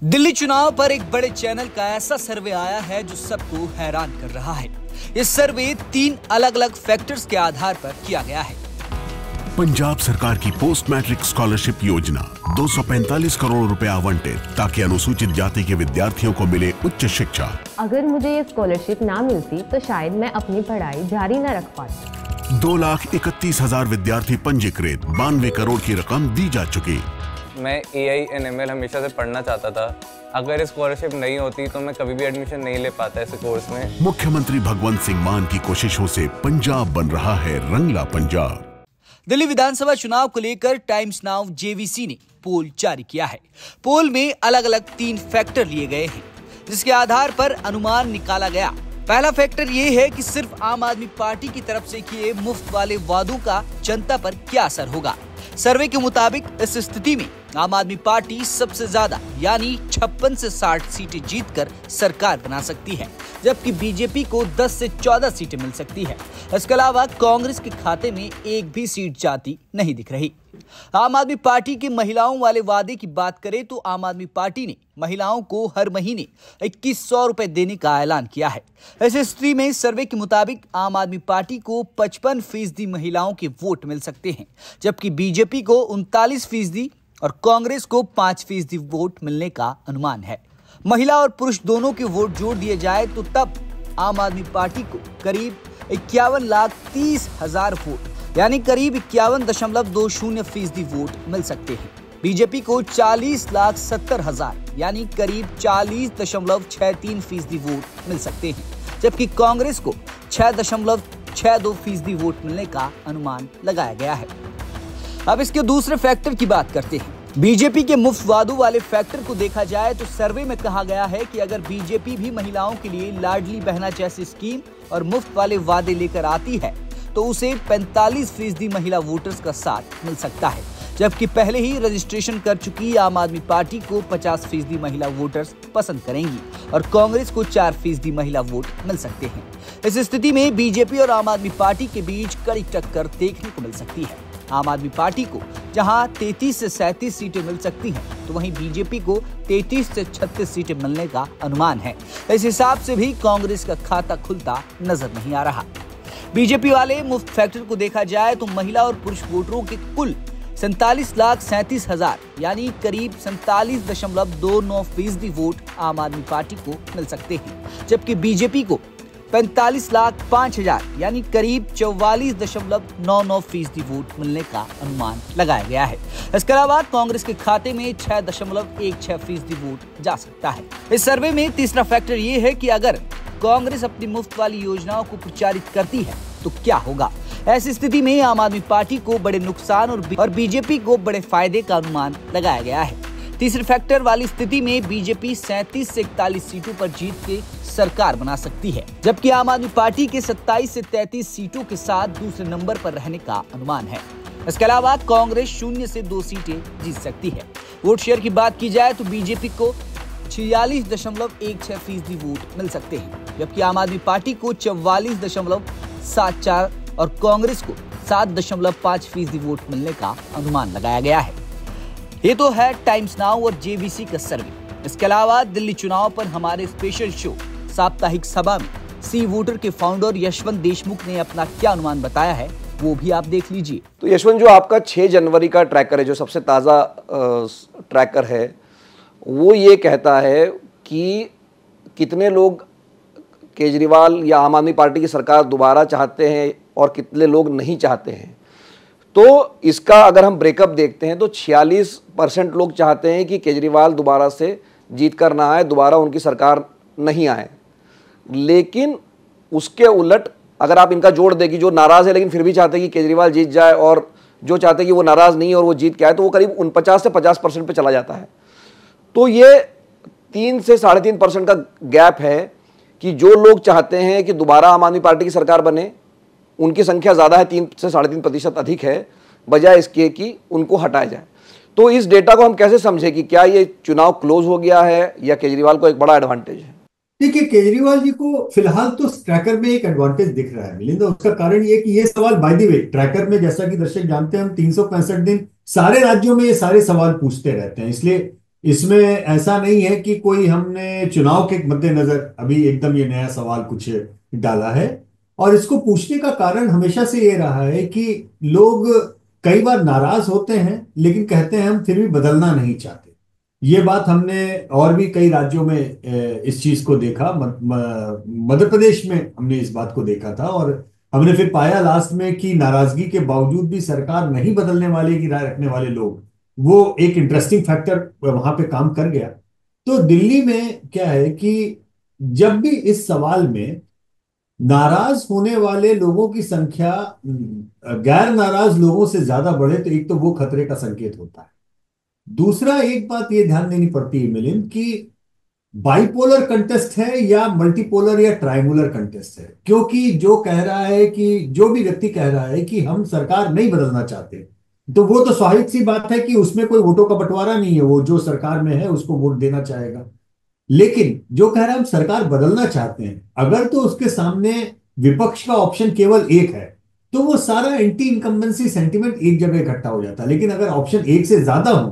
दिल्ली चुनाव पर एक बड़े चैनल का ऐसा सर्वे आया है जो सबको हैरान कर रहा है। इस सर्वे 3 अलग अलग फैक्टर्स के आधार पर किया गया है। पंजाब सरकार की पोस्ट मैट्रिक स्कॉलरशिप योजना 245 करोड़ रुपए आवंटित ताकि अनुसूचित जाति के विद्यार्थियों को मिले उच्च शिक्षा। अगर मुझे ये स्कॉलरशिप ना मिलती तो शायद मैं अपनी पढ़ाई जारी न रख पाती। 2,31,000 विद्यार्थी पंजीकृत, 92 करोड़ की रकम दी जा चुकी। मैं AI/ML हमेशा से पढ़ना चाहता था। अगर स्कॉलरशिप नहीं होती तो मैं कभी भी एडमिशन नहीं ले पाता इस कोर्स में। मुख्यमंत्री भगवंत सिंह मान की कोशिशों से पंजाब बन रहा है रंगला पंजाब। दिल्ली विधानसभा चुनाव को लेकर टाइम्स नाउ JVC ने पोल जारी किया है। पोल में अलग अलग 3 फैक्टर लिए गए हैं जिसके आधार पर अनुमान निकाला गया। पहला फैक्टर ये है कि सिर्फ आम आदमी पार्टी की तरफ से किए मुफ्त वाले वादों का जनता पर क्या असर होगा। सर्वे के मुताबिक इस स्थिति में आम आदमी पार्टी सबसे ज्यादा यानी 56 से 60 सीटें जीतकर सरकार बना सकती है, जबकि बीजेपी को 10 से 14 सीटें मिल सकती है। इसके अलावा कांग्रेस के खाते में एक भी सीट जाती नहीं दिख रही। आम आदमी पार्टी के महिलाओं वाले वादे की बात करें तो आम आदमी पार्टी ने महिलाओं को हर महीने 2100 रुपए देने का ऐलान किया है। ऐसी स्थिति में सर्वे के मुताबिक आम आदमी पार्टी को 55% महिलाओं के वोट मिल सकते हैं, जबकि बीजेपी को 39% और कांग्रेस को 5% वोट मिलने का अनुमान है। महिला और पुरुष दोनों के वोट जोड़ दिए जाए तो तब आम आदमी पार्टी को करीब 51,30,000 वोट यानी करीब 51.20% वोट मिल सकते हैं। बीजेपी को 40,70,000 यानी करीब 40.63% वोट मिल सकते हैं, जबकि कांग्रेस को 6.62% वोट मिलने का अनुमान लगाया गया है। अब इसके दूसरे फैक्टर की बात करते हैं। बीजेपी के मुफ्त वादों वाले फैक्टर को देखा जाए तो सर्वे में कहा गया है कि अगर बीजेपी भी महिलाओं के लिए लाडली बहना जैसी स्कीम और मुफ्त वाले वादे लेकर आती है तो उसे 45% महिला वोटर्स का साथ मिल सकता है, जबकि पहले ही रजिस्ट्रेशन कर चुकी आम आदमी पार्टी को 50% महिला वोटर्स पसंद करेंगी और कांग्रेस को 4% महिला वोट मिल सकते हैं। इस स्थिति में बीजेपी और आम आदमी पार्टी के बीच कड़ी टक्कर देखने को मिल सकती है। आम आदमी पार्टी को जहां 33 से 37 सीटें मिल सकती हैं, तो वहीं बीजेपी को 33 से 36 सीटें मिलने का अनुमान है। इस हिसाब से भी कांग्रेस का खाता खुलता नजर नहीं आ रहा। बीजेपी वाले मुफ्त फैक्टर को देखा जाए तो महिला और पुरुष वोटरों के कुल 47,37,000 यानी करीब 47.29% वोट आम आदमी पार्टी को मिल सकते हैं, जबकि बीजेपी को 45,05,000 यानी करीब 44.99% वोट मिलने का अनुमान लगाया गया है। इसके अलावा कांग्रेस के खाते में 6.16% वोट जा सकता है। इस सर्वे में तीसरा फैक्टर ये है कि अगर कांग्रेस अपनी मुफ्त वाली योजनाओं को प्रचारित करती है तो क्या होगा। ऐसी स्थिति में आम आदमी पार्टी को बड़े नुकसान और बीजेपी को बड़े फायदे का अनुमान लगाया गया है। तीसरे फैक्टर वाली स्थिति में बीजेपी 37 से 41 सीटों पर जीत के सरकार बना सकती है, जबकि आम आदमी पार्टी के 27 से 33 सीटों के साथ दूसरे नंबर पर रहने का अनुमान है। इसके अलावा कांग्रेस 0 से 2 सीटें जीत सकती है। वोट शेयर की बात की जाए तो बीजेपी को 46.16% वोट मिल सकते हैं, जबकि आम आदमी पार्टी को 44.74 और कांग्रेस को 7.5% वोट मिलने का अनुमान लगाया गया है। ये तो है टाइम्स नाउ और JVC का सर्वे। इसके अलावा दिल्ली चुनाव पर हमारे स्पेशल शो साप्ताहिक सभा में सी वोटर के फाउंडर यशवंत देशमुख ने अपना क्या अनुमान बताया है, वो भी आप देख लीजिए। तो यशवंत, जो आपका 6 जनवरी का ट्रैकर है, जो सबसे ताज़ा ट्रैकर है, वो ये कहता है कि कितने लोग केजरीवाल या आम आदमी पार्टी की सरकार दोबारा चाहते हैं और कितने लोग नहीं चाहते हैं। तो इसका अगर हम ब्रेकअप देखते हैं तो 46% लोग चाहते हैं कि केजरीवाल दोबारा से जीत कर ना आए, दोबारा उनकी सरकार नहीं आए। लेकिन उसके उलट अगर आप इनका जोड़ दें कि जो नाराज़ है लेकिन फिर भी चाहते हैं कि केजरीवाल जीत जाए और जो चाहते हैं कि वो नाराज़ नहीं है और वो जीत के आए, तो वो करीब 49 से 50% पे चला जाता है। तो ये 3 से 3.5% का गैप है कि जो लोग चाहते हैं कि दोबारा आम आदमी पार्टी की सरकार बने, उनकी संख्या ज़्यादा है, 3 से 3.5% अधिक है, बजाय इसके कि उनको हटाया जाए। तो इस डेटा को हम कैसे समझें कि क्या ये चुनाव क्लोज हो गया है या केजरीवाल को एक बड़ा एडवांटेज है? देखिए, केजरीवाल जी को फिलहाल तो ट्रैकर में एक एडवांटेज दिख रहा है मिलिंद। उसका कारण ये कि ये सवाल बाय द वे ट्रैकर में, जैसा कि दर्शक जानते हैं, हम 365 दिन सारे राज्यों में ये सारे सवाल पूछते रहते हैं, इसलिए इसमें ऐसा नहीं है कि कोई हमने चुनाव के मद्देनजर अभी एकदम ये नया सवाल कुछ डाला है। और इसको पूछने का कारण हमेशा से ये रहा है कि लोग कई बार नाराज होते हैं लेकिन कहते हैं हम फिर भी बदलना नहीं चाहते। ये बात हमने और भी कई राज्यों में इस चीज को देखा। मध्य प्रदेश में हमने इस बात को देखा था और हमने फिर पाया लास्ट में कि नाराजगी के बावजूद भी सरकार नहीं बदलने वाले की राय रखने वाले लोग, वो एक इंटरेस्टिंग फैक्टर वहां पे काम कर गया। तो दिल्ली में क्या है कि जब भी इस सवाल में नाराज होने वाले लोगों की संख्या गैर नाराज लोगों से ज्यादा बढ़े तो एक तो वो खतरे का संकेत होता है। दूसरा एक बात ये ध्यान देनी पड़ती है मिलिंद कि बाइपोलर कंटेस्ट है या मल्टीपोलर या ट्रायंगुलर कंटेस्ट है। क्योंकि जो कह रहा है कि जो भी व्यक्ति कह रहा है कि हम सरकार नहीं बदलना चाहते, तो वो तो स्वाभाविक सी बात है कि उसमें कोई वोटों का बंटवारा नहीं है, वो जो सरकार में है उसको वोट देना चाहेगा। लेकिन जो कह रहा है हम सरकार बदलना चाहते हैं, अगर तो उसके सामने विपक्ष का ऑप्शन केवल एक है तो वो सारा एंटी इनकम्बेंसी सेंटिमेंट एक जगह इकट्ठा हो जाता है। लेकिन अगर ऑप्शन एक से ज्यादा हो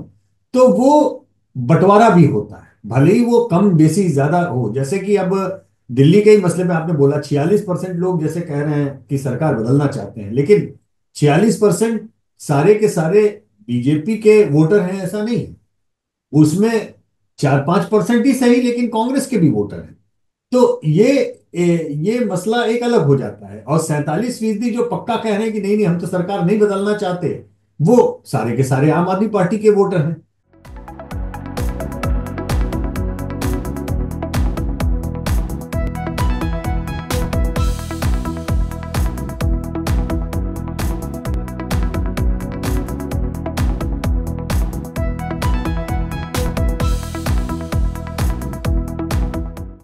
तो वो बंटवारा भी होता है, भले ही वो कम बेसी ज्यादा हो। जैसे कि अब दिल्ली के ही मसले में आपने बोला 46% लोग जैसे कह रहे हैं कि सरकार बदलना चाहते हैं, लेकिन 46% सारे के सारे बीजेपी के वोटर हैं ऐसा नहीं है। उसमें 4-5% ही सही लेकिन कांग्रेस के भी वोटर हैं। तो ये मसला एक अलग हो जाता है। और 47% जो पक्का कह रहे हैं कि नहीं नहीं हम तो सरकार नहीं बदलना चाहते, वो सारे के सारे आम आदमी पार्टी के वोटर हैं।